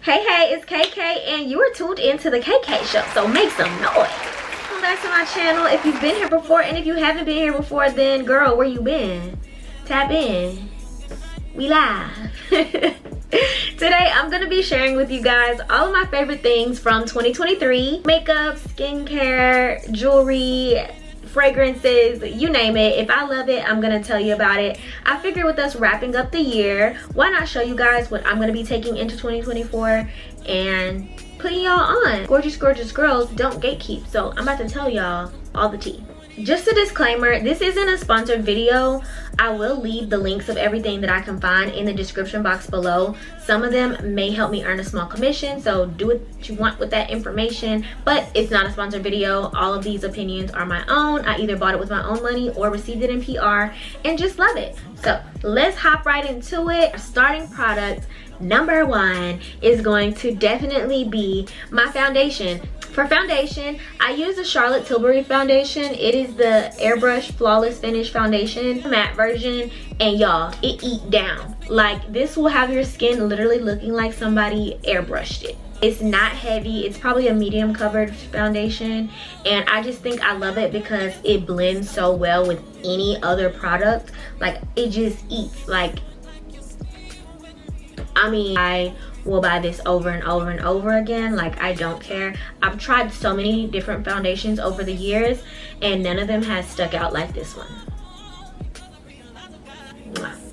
Hey, it's KK and you are tuned into the KK show, so make some noise. Welcome back to my channel. If you've been here before, and if you haven't been here before, then girl, where you been? Tap in. We live. Today I'm gonna be sharing with you guys all of my favorite things from 2023. Makeup, skincare, jewelry, fragrances, you name it. If I love it, I'm gonna tell you about it. I figured with us wrapping up the year, why not show you guys what I'm gonna be taking into 2024 and putting y'all on. Gorgeous girls don't gatekeep, so I'm about to tell y'all all the tea. Just a disclaimer, this isn't a sponsored video. I will leave the links of everything that I can find in the description box below. Some of them may help me earn a small commission, so do what you want with that information, but it's not a sponsored video. All of these opinions are my own. I either bought it with my own money or received it in PR and just love it. So let's hop right into it. Our starting product, number one, is going to definitely be my foundation. For foundation, I use the Charlotte Tilbury foundation. It is the Airbrush Flawless Finish foundation, matte version, and y'all, it eat down. Like, this will have your skin literally looking like somebody airbrushed it. It's not heavy. It's probably a medium coverage foundation, and I just think I love it because it blends so well with any other product. Like, it just eats. Like, I mean, I will buy this over and over and over again. Like, I don't care. I've tried so many different foundations over the years and none of them has stuck out like this one.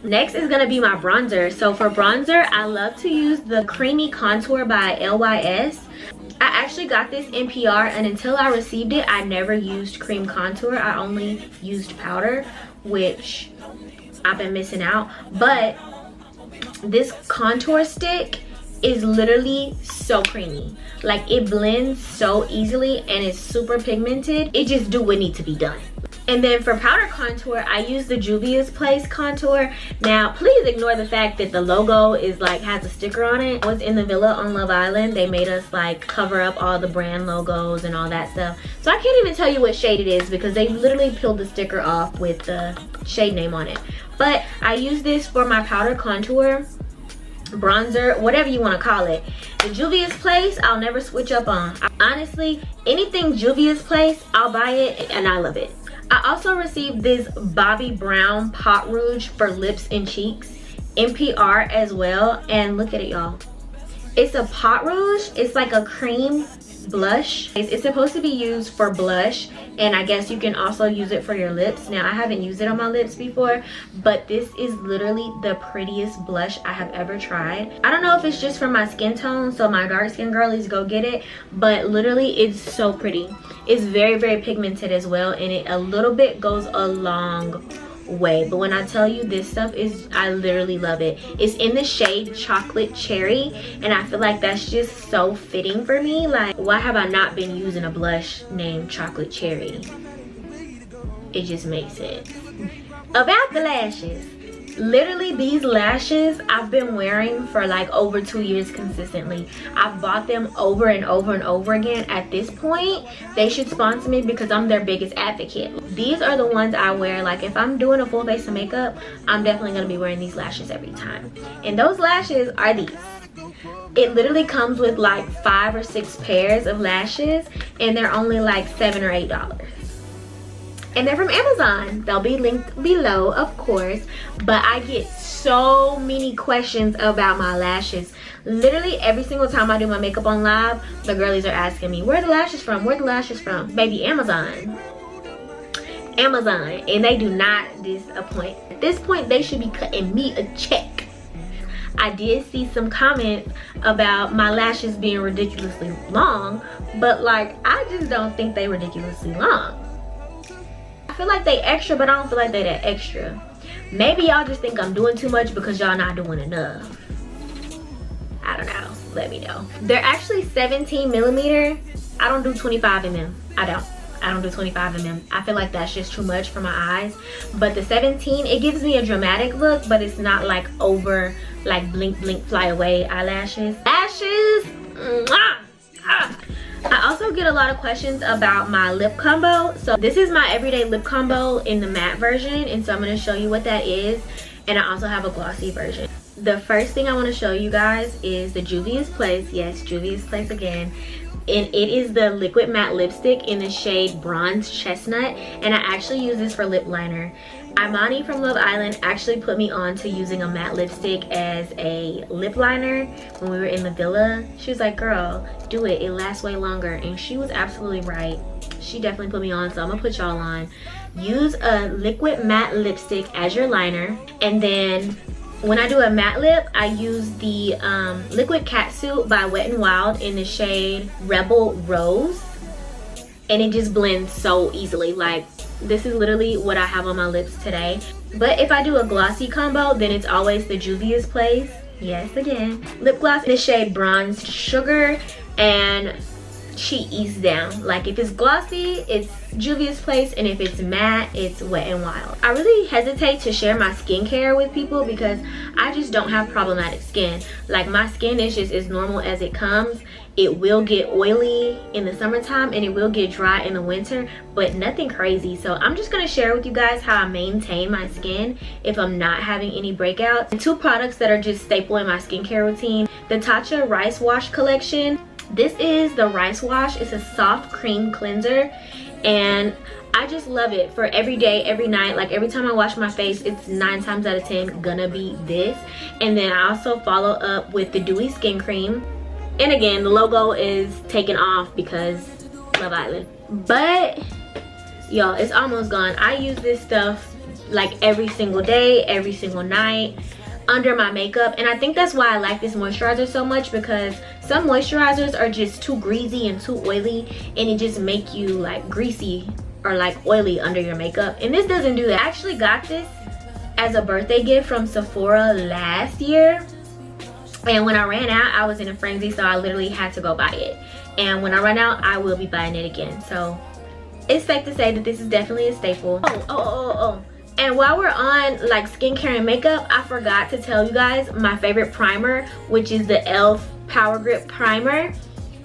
Next is gonna be my bronzer. So for bronzer, I love to use the Creamy Contour by LYS. I actually got this in PR, and until I received it, I never used cream contour. I only used powder, which I've been missing out. But this contour stick is literally so creamy. Like, it blends so easily and it's super pigmented. It just do what needs to be done. And then for powder contour, I use the JUVIAS Place contour. Now, please ignore the fact that the logo is like, has a sticker on it. I was in the villa on Love Island. They made us like cover up all the brand logos and all that stuff. So I can't even tell you what shade it is because they literally peeled the sticker off with the shade name on it. But I use this for my powder contour, bronzer, whatever you want to call it. The JUVIAS Place, I'll never switch up on. Honestly, anything JUVIAS Place, I'll buy it and I love it. I also received this Bobbi Brown Pot Rouge for lips and cheeks in PR as well, and look at it, y'all. It's a pot rouge. It's like a cream blush. It's supposed to be used for blush, and I guess you can also use it for your lips. Now, I haven't used it on my lips before, but this is literally the prettiest blush I have ever tried. I don't know if it's just for my skin tone, so my dark skin girlies go get it, but literally it's so pretty. It's very pigmented as well, and it a little bit goes a long way. But when I tell you this stuff is, I literally love it. It's in the shade Chocolate Cherry, and I feel like that's just so fitting for me. Like, why have I not been using a blush named Chocolate Cherry? It just makes sense. About the lashes, literally these lashes I've been wearing for like over 2 years consistently. I've bought them over and over and over again. At this point, they should sponsor me because I'm their biggest advocate. These are the ones I wear. Like, if I'm doing a full face of makeup, I'm definitely going to be wearing these lashes every time. And those lashes are these. It literally comes with like 5 or 6 pairs of lashes, and they're only like $7 or $8. And they're from Amazon. They'll be linked below, of course. But I get so many questions about my lashes. Literally every single time I do my makeup on live, the girlies are asking me, where are the lashes from? Where are the lashes from? Baby, Amazon. Amazon. And they do not disappoint. At this point, they should be cutting me a check. I did see some comments about my lashes being ridiculously long, but like, I just don't think they ridiculously long. I feel like they extra, but I don't feel like they that extra. Maybe y'all just think I'm doing too much because y'all not doing enough. I don't know. Let me know. They're actually 17 millimeter. I don't do 25 mm. I don't do 25 mm. I feel like that's just too much for my eyes. But the 17, it gives me a dramatic look, but it's not like over, like blink fly away eyelashes. Lashes. Mwah! Ah. I also get a lot of questions about my lip combo. So this is my everyday lip combo in the matte version, and so I'm going to show you what that is. And I also have a glossy version. the first thing I want to show you guys is the Juvia's Place. Yes, Juvia's Place again. And it is the liquid matte lipstick in the shade Bronze Chestnut, and I actually use this for lip liner. Imani from Love Island actually put me on to using a matte lipstick as a lip liner when we were in the villa. She was like, girl, do it, it lasts way longer. And she was absolutely right. She definitely put me on, so I'm gonna put y'all on. Use a liquid matte lipstick as your liner, and then when I do a matte lip, I use the Liquid Catsuit by Wet n Wild in the shade Rebel Rose, and it just blends so easily. Like, this is literally what I have on my lips today. But if I do a glossy combo, then it's always the Juvia's Place, yes again, lip gloss in the shade Bronze Sugar, and she eats down. Like, if it's glossy, it's Juvia's Place, and if it's matte, it's Wet n Wild. I really hesitate to share my skincare with people because I just don't have problematic skin. Like, my skin is just as normal as it comes. It will get oily in the summertime and it will get dry in the winter, but nothing crazy. So I'm just gonna share with you guys how I maintain my skin if I'm not having any breakouts. And two products that are just staple in my skincare routine: the TATCHA Rice Wash collection. This is the Rice Wash. It's a soft cream cleanser, and I just love it for every day, every night. Like, every time I wash my face, it's 9 times out of 10 gonna be this. And then I also follow up with the Dewy Skin Cream. And again, the logo is taken off because Love Island. But y'all, it's almost gone. I use this stuff like every single day, every single night, under my makeup. And I think that's why I like this moisturizer so much, because some moisturizers are just too greasy and too oily, and it just make you like greasy or like oily under your makeup. And this doesn't do that. I actually got this as a birthday gift from Sephora last year, and when I ran out, I was in a frenzy, so I literally had to go buy it. And when I run out, I will be buying it again. So it's safe to say that this is definitely a staple. And while we're on like skincare and makeup, I forgot to tell you guys my favorite primer, which is the e.l.f. Power Grip Primer.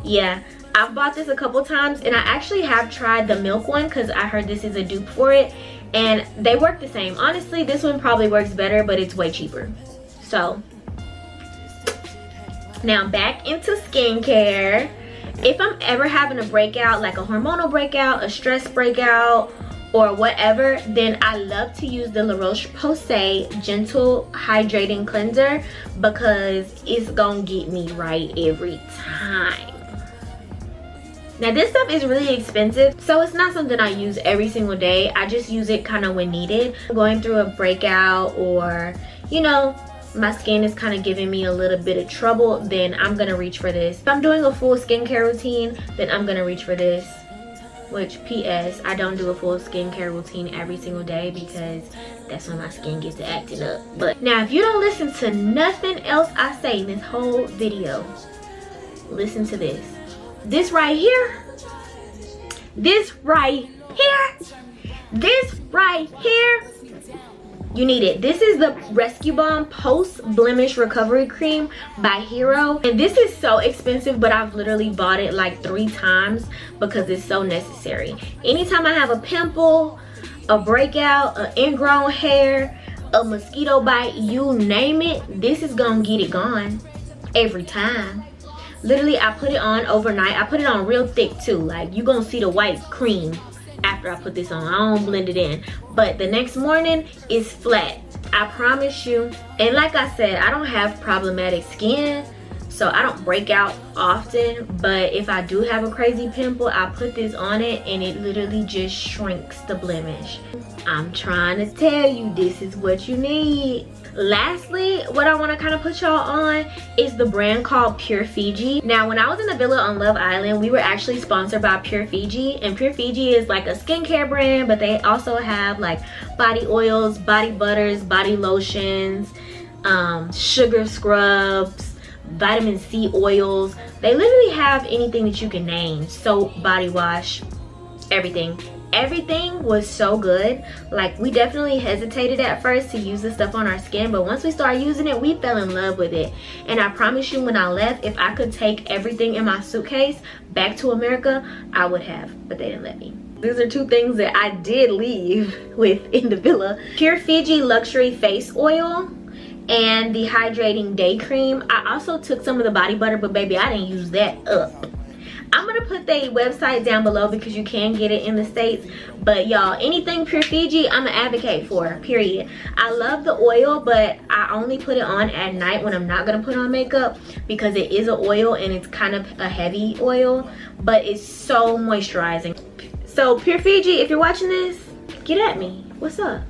Yeah, I've bought this a couple times, and I actually have tried the milk one because I heard this is a dupe for it, and they work the same. Honestly, this one probably works better, but it's way cheaper. So now back into skincare. If I'm ever having a breakout, like a hormonal breakout, a stress breakout, or whatever, then I love to use the LAROCHE Gentle Hydrating Cleanser, because it's gonna get me right every time. Now, this stuff is really expensive, so it's not something I use every single day. I just use it kind of when needed. Going through a breakout, or, you know, my skin is kind of giving me a little bit of trouble, then I'm gonna reach for this. If I'm doing a full skincare routine, then I'm gonna reach for this. Which, PS, I don't do a full skincare routine every single day because that's when my skin gets to acting up. But now, if you don't listen to nothing else I say in this whole video, listen to this. This right here, this right here, this right here, you need it. This is the Rescue Balm Post Blemish Recovery Cream by Hero, and this is so expensive, but I've literally bought it like 3 times because it's so necessary. Anytime I have a pimple, a breakout, an ingrown hair, a mosquito bite, you name it, this is gonna get it gone every time. Literally, I put it on overnight. I put it on real thick too. Like, you gonna see the white cream after I put this on. I don't blend it in, but the next morning it's flat, I promise you. And like I said, I don't have problematic skin, so I don't break out often, but if I do have a crazy pimple, I put this on it and it literally just shrinks the blemish. I'm trying to tell you, this is what you need. Lastly, what I want to kind of put y'all on is the brand called Pure Fiji. Now, when I was in the villa on Love Island, we were actually sponsored by Pure Fiji, and Pure Fiji is like a skincare brand, but they also have like body oils, body butters, body lotions, sugar scrubs, vitamin C oils. They literally have anything that you can name. Soap, body wash, everything. Everything was so good. Like, we definitely hesitated at first to use this stuff on our skin, but once we started using it, we fell in love with it. And I promise you, when I left, if I could take everything in my suitcase back to America, I would have, but they didn't let me. These are 2 things that I did leave with in the villa. Pure Fiji Luxury Face Oil and the hydrating day cream. I also took some of the body butter, but baby, I didn't use that up. I'm gonna put the website down below because you can get it in the States. But y'all, anything Pure Fiji, I'm an advocate for, period. I love the oil, but I only put it on at night when I'm not gonna put on makeup, because it is an oil and it's kind of a heavy oil, but it's so moisturizing. So Pure Fiji, if you're watching this, get at me. What's up?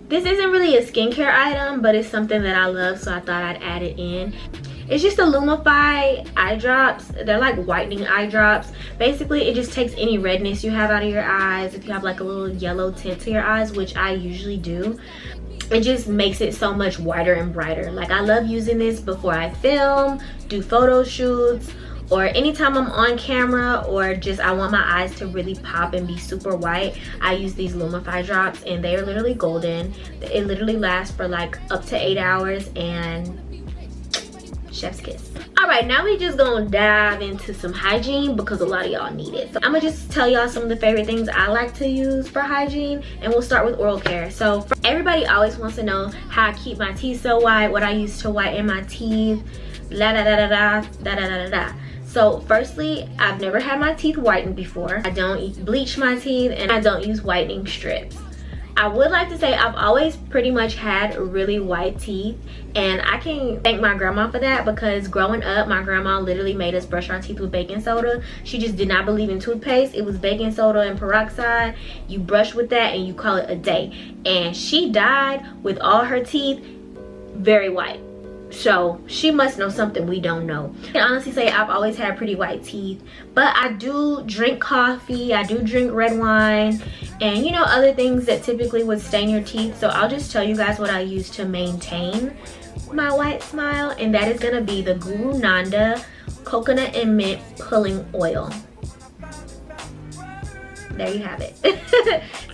This isn't really a skincare item, but it's something that I love, so I thought I'd add it in. It's just a LUMIFY eye drops. They're like whitening eye drops. Basically, it just takes any redness you have out of your eyes. If you have like a little yellow tint to your eyes, which I usually do, it just makes it so much whiter and brighter. Like, I love using this before I film, do photo shoots, or anytime I'm on camera, or just I want my eyes to really pop and be super white. I use these LUMIFY drops, and they are literally golden. It literally lasts for like up to 8 hours, and chef's kiss. All right, now we just gonna dive into some hygiene because a lot of y'all need it. So I'm gonna just tell y'all some of the favorite things I like to use for hygiene, and we'll start with oral care. So everybody always wants to know how I keep my teeth so white, what I use to whiten my teeth, la da da da da da da da da. So firstly, I've never had my teeth whitened before. I don't bleach my teeth, and I don't use whitening strips. I would like to say I've always pretty much had really white teeth, and I can thank my grandma for that, because growing up, my grandma literally made us brush our teeth with baking soda. She just did not believe in toothpaste. It was baking soda and peroxide. You brush with that and you call it a day. And she died with all her teeth very white. So she must know something we don't know. I can honestly say I've always had pretty white teeth, but I do drink coffee, I do drink red wine, and you know, other things that typically would stain your teeth. So I'll just tell you guys what I use to maintain my white smile, and that is gonna be the Guru NANDA coconut and mint pulling oil. There you have it.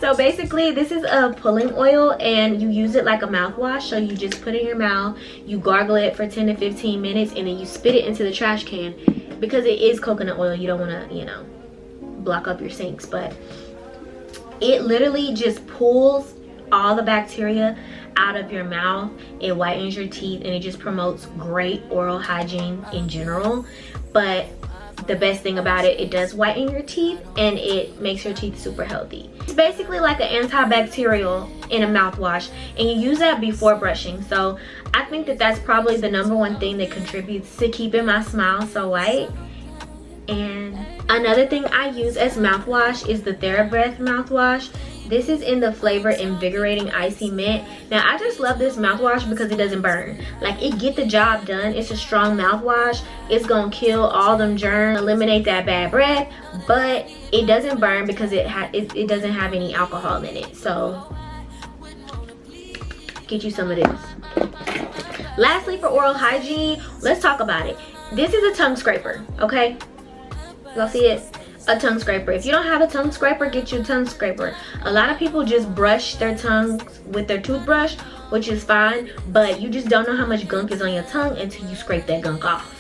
So basically, this is a pulling oil, and you use it like a mouthwash. So you just put it in your mouth, you gargle it for 10 to 15 minutes, and then you spit it into the trash can. Because it is coconut oil, you don't want to, you know, block up your sinks, but it literally just pulls all the bacteria out of your mouth. It whitens your teeth, and it just promotes great oral hygiene in general. But the best thing about it, it does whiten your teeth, and it makes your teeth super healthy. It's basically like an antibacterial in a mouthwash, and you use that before brushing. So I think that that's probably the #1 thing that contributes to keeping my smile so white. And another thing I use as mouthwash is the THERA Breath mouthwash. This is in the flavor Invigorating Icy Mint. Now, I just love this mouthwash because it doesn't burn. Like, it get the job done. It's a strong mouthwash. It's gonna kill all them germs, eliminate that bad breath, but it doesn't burn because it doesn't have any alcohol in it. So get you some of this. Lastly, for oral hygiene, let's talk about it. This is a tongue scraper, okay? Y'all see it? A tongue scraper. If you don't have a tongue scraper, get you a tongue scraper. A lot of people just brush their tongues with their toothbrush, which is fine, but you just don't know how much gunk is on your tongue until you scrape that gunk off.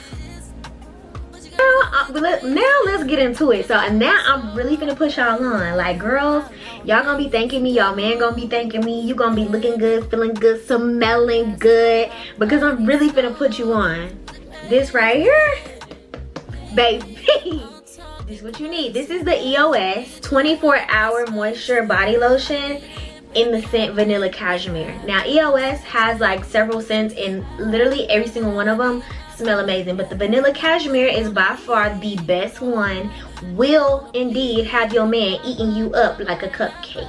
Now let's get into it. So now I'm really gonna push y'all on. Like, girls, y'all gonna be thanking me, y'all man gonna be thanking me, you gonna be looking good, feeling good, smelling good, because I'm really finna put you on. This right here, baby. This is what you need. This is the EOS 24-hour moisture body lotion in the scent Vanilla Cashmere. Now, EOS has like several scents, and literally every single one of them smell amazing, but the Vanilla Cashmere is by far the best one. Will indeed have your man eating you up like a cupcake.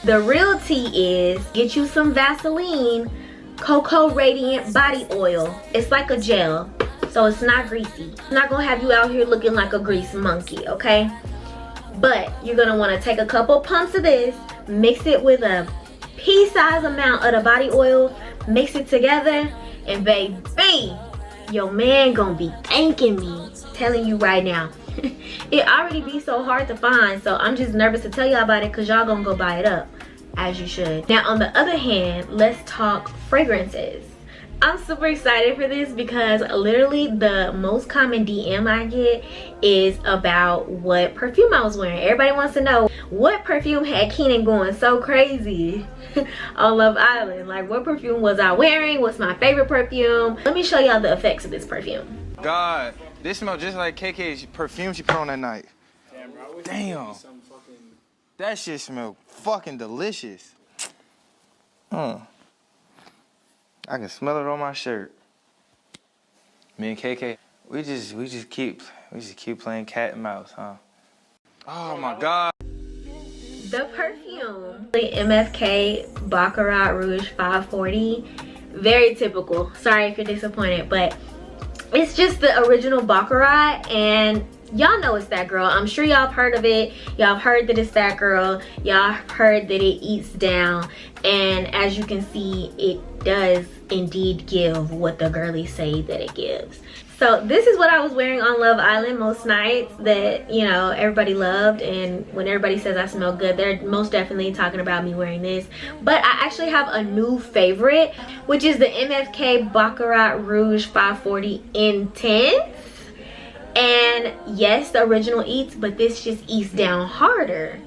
The real tea is get you some Vaseline Cocoa Radiant Body Oil. It's like a gel, so it's not greasy. It's not gonna have you out here looking like a grease monkey, okay? But you're gonna wanna take a couple pumps of this, mix it with a pea-sized amount of the body oil, mix it together, and baby, your man gonna be thanking me. Telling you right now. It already be so hard to find, so I'm just nervous to tell y'all about it because y'all gonna go buy it up, as you should. Now, on the other hand, let's talk fragrances. I'm super excited for this because literally the most common DM I get is about what perfume I was wearing. Everybody wants to know what perfume had Keenan going so crazy on Love Island. Like, what perfume was I wearing? What's my favorite perfume? Let me show y'all the effects of this perfume. God, this smells just like KK's perfume she put on that night. Damn. That shit smell fucking delicious. I can smell it on my shirt. Me and KK, we just keep playing cat and mouse, huh? Oh my God. The perfume, the MFK Baccarat Rouge 540. Very typical. Sorry if you're disappointed, but it's just the original Baccarat, and y'all know it's that girl. I'm sure y'all have heard of it. Y'all have heard that it's that girl. Y'all have heard that it eats down, and as you can see, it does indeed give what the girlies say that it gives. So this is what I was wearing on Love Island most nights that, you know, everybody loved, and when everybody says I smell good, they're most definitely talking about me wearing this. But I actually have a new favorite, which is the MFK Baccarat Rouge 540 Intense. And yes, the original eats, but this just eats down harder.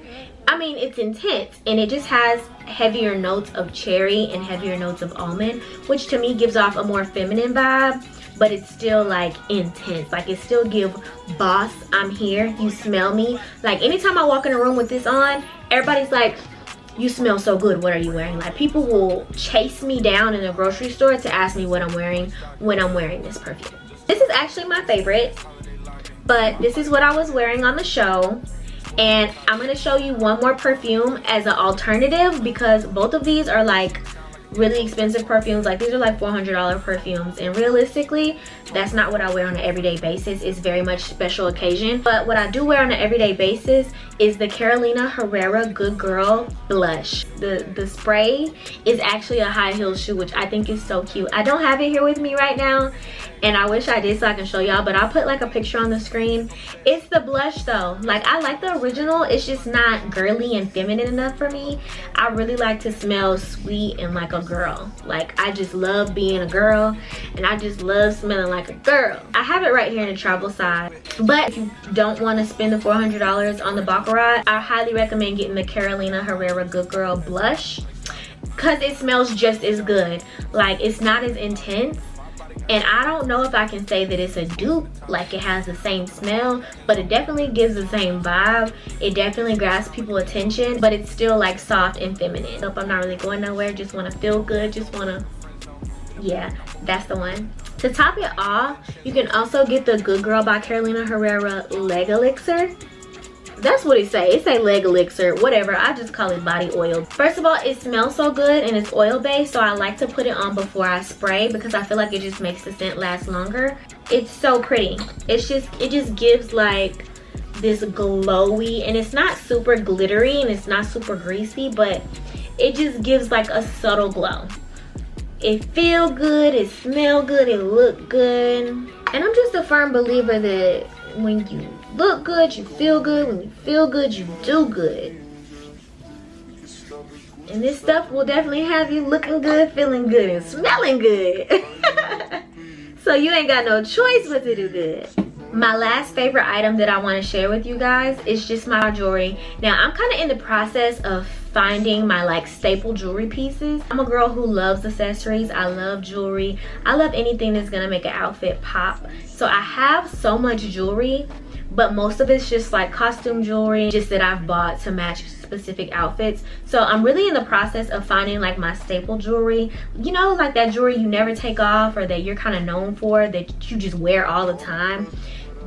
I mean, it's intense, and it just has heavier notes of cherry and heavier notes of almond, which to me gives off a more feminine vibe, but it's still like intense. Like, it still give boss, I'm here, you smell me. Like, anytime I walk in a room with this on, everybody's like, you smell so good, what are you wearing? Like, people will chase me down in a grocery store to ask me what I'm wearing when I'm wearing this perfume. This is actually my favorite, but this is what I was wearing on the show. And I'm going to show you one more perfume as an alternative, because both of these are like really expensive perfumes. Like, these are like $400 perfumes, and realistically that's not what I wear on an everyday basis. It's very much special occasion. But what I do wear on an everyday basis is the Carolina Herrera Good Girl blush. The spray is actually a high heel shoe, which I think is so cute. I don't have it here with me right now, and I wish I did so I can show y'all, but I'll put like a picture on the screen. It's the blush though. Like, I like the original. It's just not girly and feminine enough for me. I really like to smell sweet and like a girl. Like, I just love being a girl, and I just love smelling like a girl. I have it right here in the travel size, but if you don't want to spend the $400 on the Baccarat, I highly recommend getting the Carolina Herrera Good Girl blush, because it smells just as good. Like, it's not as intense, and I don't know if I can say that it's a dupe, like it has the same smell, but it definitely gives the same vibe. It definitely grabs people's attention, but it's still like soft and feminine. So if I'm not really going nowhere, just want to feel good, just want to, yeah, that's the one. To top it off, you can also get the Good Girl by Carolina Herrera Leg Elixir. That's what it say. It say leg elixir, whatever. I just call it body oil. First of all, it smells so good, and it's oil based, so I like to put it on before I spray, because I feel like it just makes the scent last longer. It's so pretty. It just gives like this glowy, and it's not super glittery and it's not super greasy, but it just gives like a subtle glow. It feel good, it smell good, it look good. And I'm just a firm believer that when you look good, you feel good. When you feel good, you do good. And this stuff will definitely have you looking good, feeling good, and smelling good. So you ain't got no choice but to do good. My last favorite item that I want to share with you guys is just my jewelry. Now, I'm kind of in the process of finding my like staple jewelry pieces. I'm a girl who loves accessories. I love jewelry. I love anything that's gonna make an outfit pop. So I have so much jewelry, but most of it's just like costume jewelry, just that I've bought to match specific outfits. So I'm really in the process of finding like my staple jewelry, you know, like that jewelry you never take off, or that you're kind of known for, that you just wear all the time.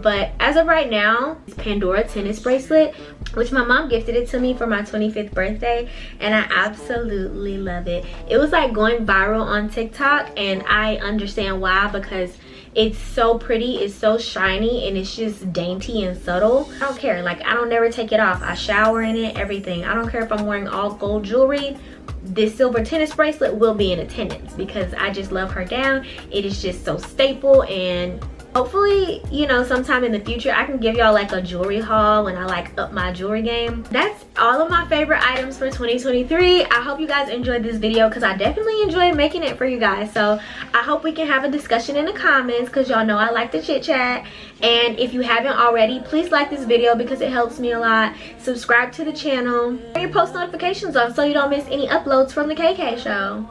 But as of right now, it's Pandora tennis bracelet, which my mom gifted it to me for my 25th birthday, and I absolutely love it. It was like going viral on TikTok, and I understand why, because it's so pretty, it's so shiny, and it's just dainty and subtle. I don't care, like, I don't never take it off. I shower in it, everything. I don't care if I'm wearing all gold jewelry. This silver tennis bracelet will be in attendance, because I just love her down. It is just so staple, and Hopefully, you know, sometime in the future I can give y'all like a jewelry haul when I like up my jewelry game. That's all of my favorite items for 2023. I hope you guys enjoyed this video because I definitely enjoyed making it for you guys. So I hope we can have a discussion in the comments because y'all know I like to chit chat. And if you haven't already, please like this video because it helps me a lot. Subscribe to the channel. Turn your post notifications on so you don't miss any uploads from the KK show.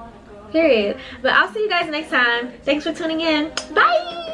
Period. But I'll see you guys next time. Thanks for tuning in. Bye!